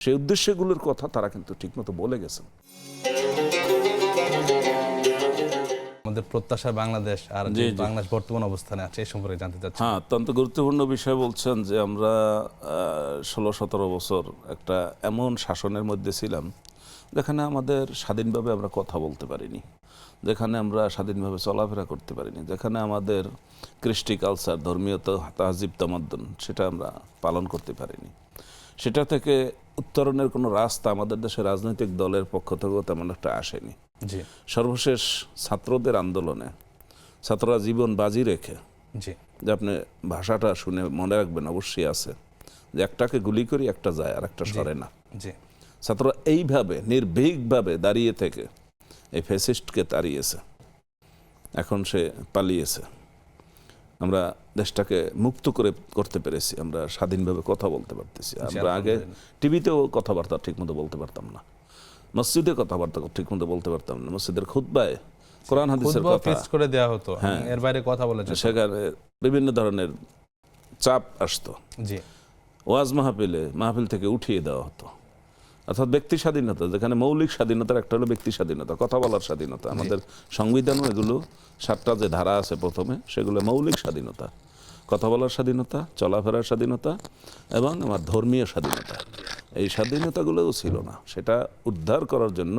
সেই উদ্দেশ্যগুলোর কথা তারা কিন্তু ঠিকমতো বলে গেছেন। আমাদের প্রত্যাশা বাংলাদেশ আর যে বাংলাদেশ বর্তমান অবস্থানে আছে এই সম্পর্কে জানতে চাচ্ছি। হ্যাঁ, অত্যন্ত গুরুত্বপূর্ণ বিষয় বলছেন যে আমরা 16-17 বছর একটা এমন শাসনের মধ্যে ছিলাম যেখানে আমাদের স্বাধীনভাবে আমরা কথা বলতে পারিনি, যেখানে আমরা স্বাধীনভাবে চলাফেরা করতে পারিনি, যেখানে আমাদের কৃষ্টি কালচার, ধর্মীয় তাহজিব তামাদ্দুন সেটা আমরা পালন করতে পারিনি। সেটা থেকে উত্তরণের কোনো রাস্তা আমাদের দেশের রাজনৈতিক দলের পক্ষ থেকেও তেমন একটা আসেনি। সর্বশেষ ছাত্রদের আন্দোলনে ছাত্ররা জীবন বাজি রেখে, যে আপনি ভাষাটা শুনে মনে রাখবেন অবশ্যই আছে, যে একটাকে গুলি করি একটা যায় আর একটা সরে না। ছাত্ররা এইভাবে নির্ভীকভাবে দাঁড়িয়ে থেকে এই ফ্যাসিস্টকে তাড়িয়েছে। এখন সে পালিয়েছে, আমরা দেশটাকে মুক্ত করতে পেরেছি, আমরা স্বাধীনভাবে কথা বলতে পারতেছি। আমরা আগে টিভিতেও কথাবার্তা ঠিকমতো বলতে পারতাম না, মসজিদে কথাবার্তা ঠিকমতো বলতে পারতাম না, মসজিদের খুতবায় কোরআন হাদিসের কথা ফিক্স করে দেওয়া হতো, এর বাইরে কথা বলা যেত না। সেখানে বিভিন্ন ধরনের চাপ আসতো, ওয়াজ মাহফিল থেকে উঠিয়ে দেওয়া হতো। অর্থাৎ ব্যক্তি স্বাধীনতা, যেখানে মৌলিক স্বাধীনতার একটা হলো ব্যক্তি স্বাধীনতা, কথা বলার স্বাধীনতা। আমাদের সংবিধানও এগুলো 7টা যে ধারা আছে প্রথমে, সেগুলো মৌলিক স্বাধীনতা, কথা বলার স্বাধীনতা, চলাফেরার স্বাধীনতা এবং আমার ধর্মীয় স্বাধীনতা। এই স্বাধীনতাগুলোও ছিল না। সেটা উদ্ধার করার জন্য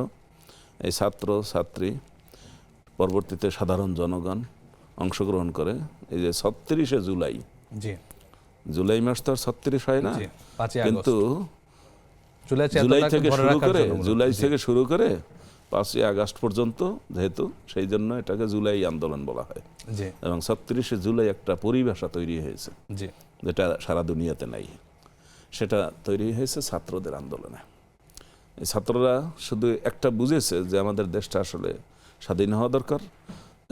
এই ছাত্র ছাত্রী, পরবর্তীতে সাধারণ জনগণ অংশগ্রহণ করে। এই যে 36শে জুলাই মাস তো আর 36 হয় না, কিন্তু জুলাই থেকে শুরু করে 5ই আগস্ট পর্যন্ত, যেহেতু সেই জন্য এটাকে জুলাই আন্দোলন বলা হয়। এবং 36শে জুলাই একটা পরিভাষা তৈরি হয়েছে যেটা সারা দুনিয়াতে নাই। সেটা তৈরি হয়েছে ছাত্রদের আন্দোলনে। এই ছাত্ররা শুধু একটা বুঝেছে যে আমাদের দেশটা আসলে স্বাধীন হওয়া দরকার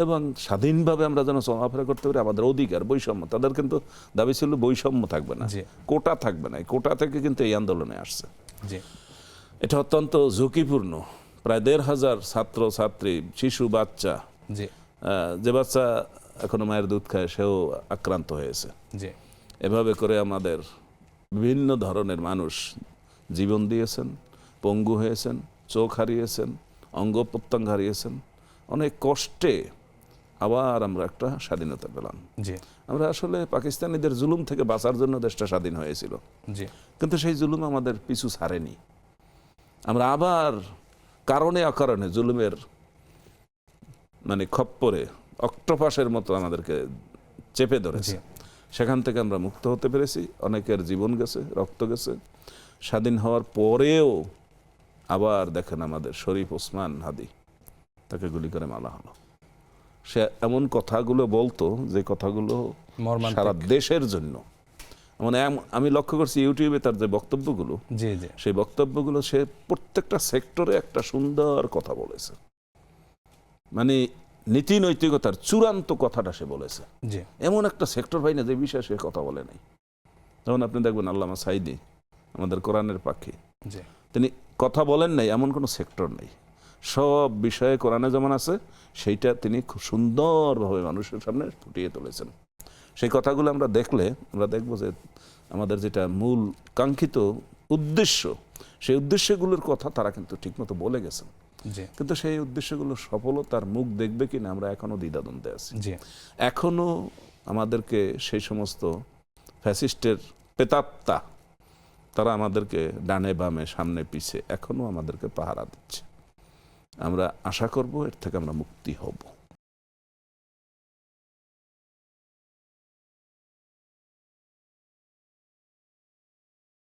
এবং স্বাধীনভাবে আমরা যেন চলাফেরা করতে পারি, আমাদের অধিকার, বৈষম্য। তাদের কিন্তু দাবি ছিল বৈষম্য থাকবে না, কোটা থাকবে না। কোটা থেকে কিন্তু এই আন্দোলনে আসছে। এটা অত্যন্ত ঝুঁকিপূর্ণ। প্রায় 1,500 ছাত্র ছাত্রী, শিশু, বাচ্চা, যে বাচ্চা এখনো মায়ের দুধ খায় সেও আক্রান্ত হয়েছে। এভাবে করে আমাদের বিভিন্ন ধরনের মানুষ জীবন দিয়েছেন, পঙ্গু হয়েছেন, চোখ হারিয়েছেন, অঙ্গ প্রত্যঙ্গ হারিয়েছেন। অনেক কষ্টে আবার আমরা একটা স্বাধীনতা পেলাম। আমরা আসলে পাকিস্তানিদের জুলুম থেকে বাঁচার জন্য দেশটা স্বাধীন হয়েছিল, কিন্তু সেই জুলুম আমাদের পিছু ছাড়েনি। আমরা আবার কারণে অকারণে জুলুমের খপ্পরে অক্টোপাসের মতো আমাদেরকে চেপে ধরেছে। সেখান থেকে আমরা মুক্ত হতে পেরেছি। অনেকের জীবন গেছে, রক্ত গেছে। স্বাধীন হওয়ার পরেও আবার দেখেন আমাদের শরীফ ওসমান হাদি, তাকে গুলি করে মারা হলো। সে এমন কথাগুলো বলতো যে কথাগুলো সারা দেশের জন্য, মানে আমি লক্ষ্য করছি ইউটিউবে তার যে বক্তব্যগুলো, সেই বক্তব্যগুলো সে প্রত্যেকটা সেক্টরে একটা সুন্দর কথা বলেছে। মানে নীতি নৈতিকতার চূড়ান্ত কথাটা সে বলেছে। এমন একটা সেক্টর পাই না যে বিষয়ে সে কথা বলে নাই। যেমন আপনি দেখবেন আল্লামা সাঈদী, আমাদের কোরআনের পাখি, তিনি কথা বলেন নাই এমন কোনো সেক্টর নেই। সব বিষয়ে কোরআনে যেমন আছে সেইটা তিনি খুব সুন্দরভাবে মানুষের সামনে ফুটিয়ে তুলেছেন। সেই কথাগুলো আমরা দেখলে আমরা দেখবো যে আমাদের যেটা মূল কাঙ্ক্ষিত উদ্দেশ্য, সেই উদ্দেশ্যগুলোর কথা তারা কিন্তু ঠিকমতো বলে গেছেন। কিন্তু সেই উদ্দেশ্যগুলো সফলতার মুখ দেখবে কিনা আমরা এখনো দ্বিধাদ্বন্দ্বে আছি। এখনো আমাদেরকে সেই সমস্ত ফ্যাসিস্টের প্রেতাত্মা, তারা আমাদেরকে ডানে বামে সামনে পিছে এখনো আমাদেরকে পাহারা দিচ্ছে। আমরা আশা করব এর থেকে আমরা মুক্তি হব।